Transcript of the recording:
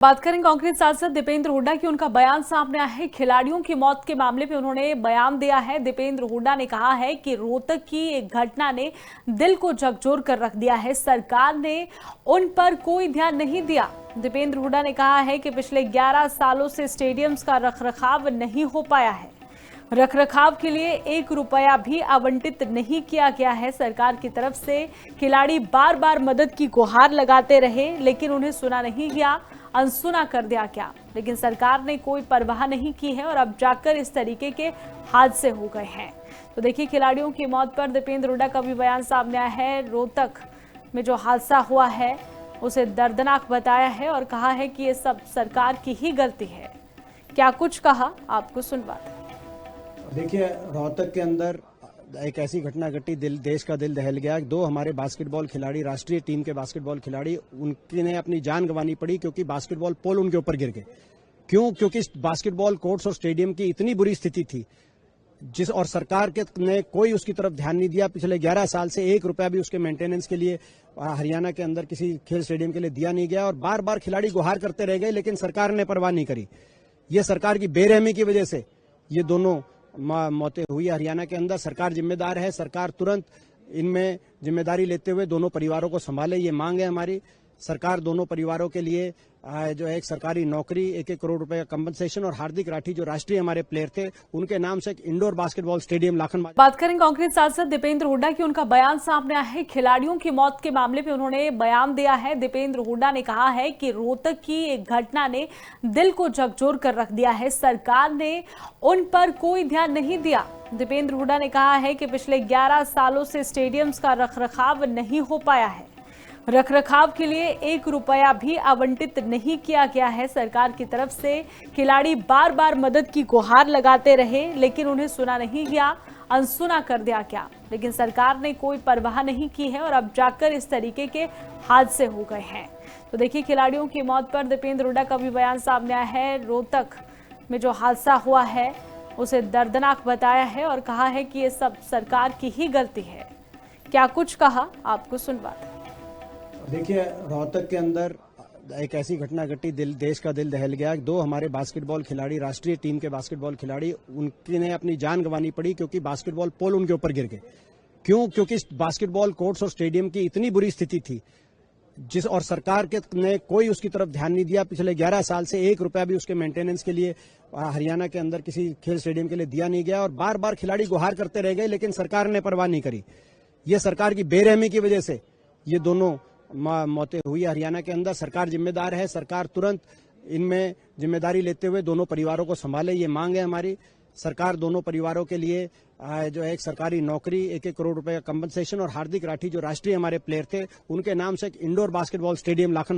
बात करें कांग्रेस सांसद दीपेंद्र हुड्डा की। उनका बयान सामने आया है। खिलाड़ियों की मौत के मामले में उन्होंने बयान दिया है। दीपेंद्र हुड्डा ने कहा है कि रोहतक की एक घटना ने दिल को झकझोर कर रख दिया है। सरकार ने उन पर कोई ध्यान नहीं दिया। दीपेंद्र हुड्डा ने कहा है कि पिछले 11 सालों से स्टेडियम्स का रखरखाव नहीं हो पाया है। रखरखाव के लिए 1 रुपया भी आवंटित नहीं किया गया है। सरकार की तरफ से खिलाड़ी बार बार मदद की गुहार लगाते रहे, लेकिन उन्हें सुना नहीं गया, अनसुना कर दिया गया। लेकिन सरकार ने कोई परवाह नहीं की है और अब जाकर इस तरीके के हादसे हो गए हैं। तो देखिए, खिलाड़ियों की मौत पर दीपेंद्र हुड्डा का भी बयान सामने आया है। रोहतक में जो हादसा हुआ है उसे दर्दनाक बताया है और कहा है कि ये सब सरकार की ही गलती है। क्या कुछ कहा, आपको सुनवाते हैं। देखिए, रोहतक के अंदर एक ऐसी घटना घटी, देश का दिल दहल गया। 2 हमारे बास्केटबॉल खिलाड़ी, राष्ट्रीय टीम के बास्केटबॉल खिलाड़ी, उनकी ने अपनी जान गंवानी पड़ी क्योंकि बास्केटबॉल पोल उनके ऊपर गिर गए। क्यों? क्योंकि बास्केटबॉल कोर्ट्स और स्टेडियम की इतनी बुरी स्थिति थी और सरकार के ने कोई उसकी तरफ ध्यान नहीं दिया। पिछले 11 साल से 1 रुपया भी उसके मेंटेनेंस के लिए हरियाणा के अंदर किसी खेल स्टेडियम के लिए दिया नहीं गया और बार बार खिलाड़ी गुहार करते रह गए, लेकिन सरकार ने परवाह नहीं करी। ये सरकार की बेरहमी की वजह से ये दोनों मौतें हुई। हरियाणा के अंदर सरकार जिम्मेदार है। सरकार तुरंत इनमें जिम्मेदारी लेते हुए दोनों परिवारों को संभाले, ये मांग है हमारी। सरकार दोनों परिवारों के लिए जो है एक सरकारी नौकरी, 1-1 करोड़ रुपए का कंपनसेशन और हार्दिक राठी जो राष्ट्रीय हमारे प्लेयर थे उनके नाम से एक इंडोर बास्केटबॉल स्टेडियम लाखन। बात करें कांग्रेस सांसद दीपेंद्र हुड्डा की। उनका बयान सामने आया है। खिलाड़ियों की मौत के मामले में उन्होंने बयान दिया है। दीपेंद्र हुड्डा ने कहा है कि रोहतक की एक घटना ने दिल को झकझोर कर रख दिया है। सरकार ने उन पर कोई ध्यान नहीं दिया। दीपेंद्र हुड्डा ने कहा है कि पिछले 11 सालों से स्टेडियम्स का रखरखाव नहीं हो पाया है। रखरखाव के लिए 1 रुपया भी आवंटित नहीं किया गया है। सरकार की तरफ से खिलाड़ी बार बार मदद की गुहार लगाते रहे, लेकिन उन्हें सुना नहीं गया, अनसुना कर दिया गया। लेकिन सरकार ने कोई परवाह नहीं की है और अब जाकर इस तरीके के हादसे हो गए हैं। तो देखिए, खिलाड़ियों की मौत पर दीपेंद्र हुड्डा का भी बयान सामने आया है। रोहतक में जो हादसा हुआ है उसे दर्दनाक बताया है और कहा है कि ये सब सरकार की ही गलती है। क्या कुछ कहा, आपको सुनवाते हैं। देखिए, रोहतक के अंदर एक ऐसी घटना घटी, देश का दिल दहल गया। 2 हमारे बास्केटबॉल खिलाड़ी, राष्ट्रीय टीम के बास्केटबॉल खिलाड़ी, उनकी ने अपनी जान गंवानी पड़ी क्योंकि बास्केटबॉल पोल उनके ऊपर गिर गए। क्यों? क्योंकि बास्केटबॉल कोर्ट्स और स्टेडियम की इतनी बुरी स्थिति थी और सरकार के ने कोई उसकी तरफ ध्यान नहीं दिया। पिछले 11 साल से 1 रुपया भी उसके मेंटेनेंस के लिए हरियाणा के अंदर किसी खेल स्टेडियम के लिए दिया नहीं गया और बार बार खिलाड़ी गुहार करते रह गए, लेकिन सरकार ने परवाह नहीं करी। ये सरकार की बेरहमी की वजह से ये दोनों मौतें हुई। हरियाणा के अंदर सरकार जिम्मेदार है। सरकार तुरंत इनमें जिम्मेदारी लेते हुए दोनों परिवारों को संभाले, ये मांग है हमारी। सरकार दोनों परिवारों के लिए जो है एक सरकारी नौकरी, 1-1 करोड़ रुपए का कंपनसेशन और हार्दिक राठी जो राष्ट्रीय हमारे प्लेयर थे उनके नाम से एक इंडोर बास्केटबॉल स्टेडियम लाखन